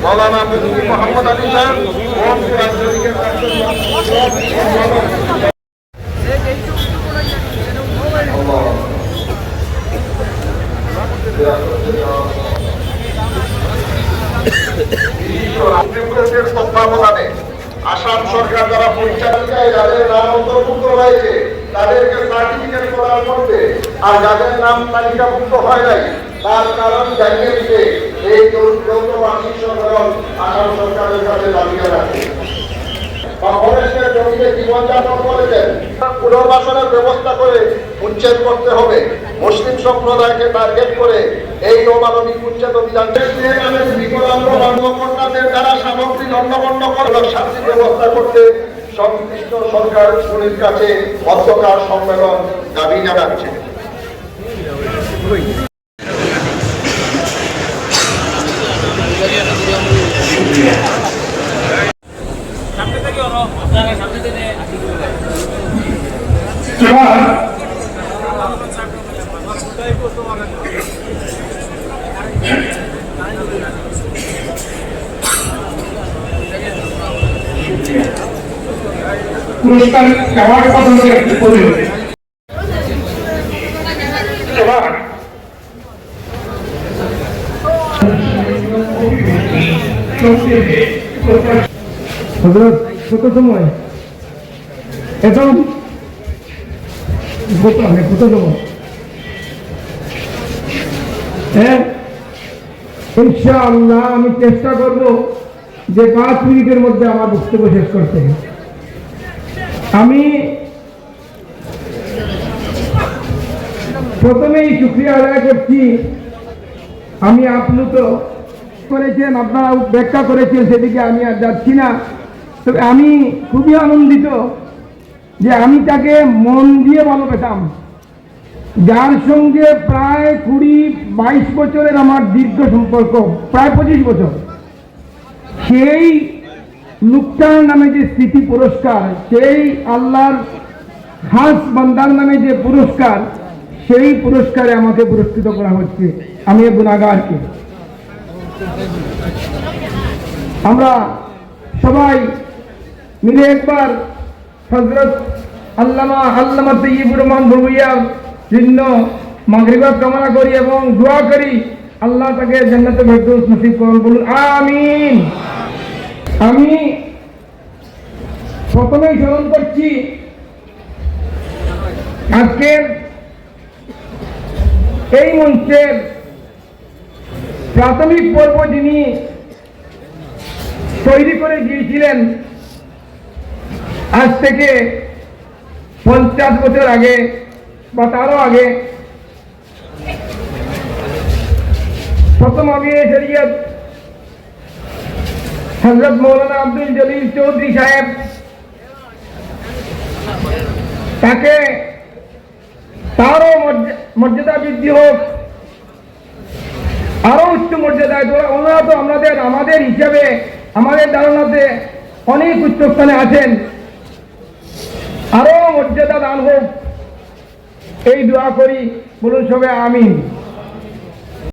মৌলানা মোহাম্মদ আলী সাহেব তত্ত্বাবধানে আসাম সরকার যারা পরিচালিকায় যাদের নাম অন্তর্ভুক্ত হয়েছে তাদেরকে সার্টিফিকেট প্রদান করবে, আর যাদের নাম তালিকাভুক্ত হয় নাই তার কারণ জানিয়ে দিতে এই যৌথ বার্ষিক সম্মেলন আসাম সরকারের কাছে দাবি রাখে। ফরেস্টের জমিতে জীবনযাপন করেছেন পুনর্বাসনের ব্যবস্থা করে উচ্ছেদ করতে হবে। মুসলিম সম্প্রদায়কে টার্গেট করে এই অমানবিক উচ্ছেদ অভিযান বিকলাঙ্গ কর্মকর্তাদের দ্বারা সামগ্রী দণ্ডবন্ধ করে শাস্তি ব্যবস্থা করতে সংশ্লিষ্ট সরকারের কাছে মধ্যকার সম্মেলন দাবি জানাচ্ছে। পুরস্কার নেওয়ার পদ্ধতি কত সময় এখন কত সময় ইনশাআল্লাহ আমি চেষ্টা করব যে 5 মিনিটের মধ্যে আমার বক্তব্য শেষ করতে। আমি প্রথমেই শুকরিয়া আদায় করছি, আমি আপ্লুত করেছেন, আপনারা ব্যাখ্যা করেছেন, সেদিকে আমি আর যাচ্ছি না। তবে আমি খুবই আনন্দিত যে আমি তাকে মন দিয়ে ভালোবাসতাম, যার সঙ্গে প্রায় 20-22 বছরের আমার দীর্ঘ সম্পর্ক, প্রায় 25 বছর। সেই লুকটার নামে যে স্মৃতি পুরস্কার, সেই আল্লাহর খাস বান্দার নামে যে পুরস্কার, সেই পুরস্কারে আমাকে পুরস্কৃত করা হচ্ছে। আমি গুনাহগারকে, আমরা সবাই মিলে একবার হযরত আল্লামা তৈয়বুর রহমান ভুইয়ার জন্য মাগরিবাত কামনা করি এবং দোয়া করি আল্লাহ তাকে জান্নাতুল ফেরদৌস নসিব করুন, বলুন আমিন। আমি প্রথমেই স্মরণ করছি আজকের এই মঞ্চের প্রাথমিক পর্ব যিনি তৈরি করে গিয়েছিলেন আজ থেকে 50 বছর আগে বা তারও আগে। প্রথম আমির শরীয়ত হযরত মৌলানা আব্দুল জলিল চৌধুরী সাহেব, তাকে তারও মর্যাদা বৃদ্ধি হোক, আরো উচ্চ মর্যাদায়। ওনারা তো আমাদের হিসাবে, আমাদের ধারণাতে অনেক উচ্চ স্থানে আছেন, আরো মর্যাদা দান হোক, এই দোয়া করি, বলুন সবাই আমিন।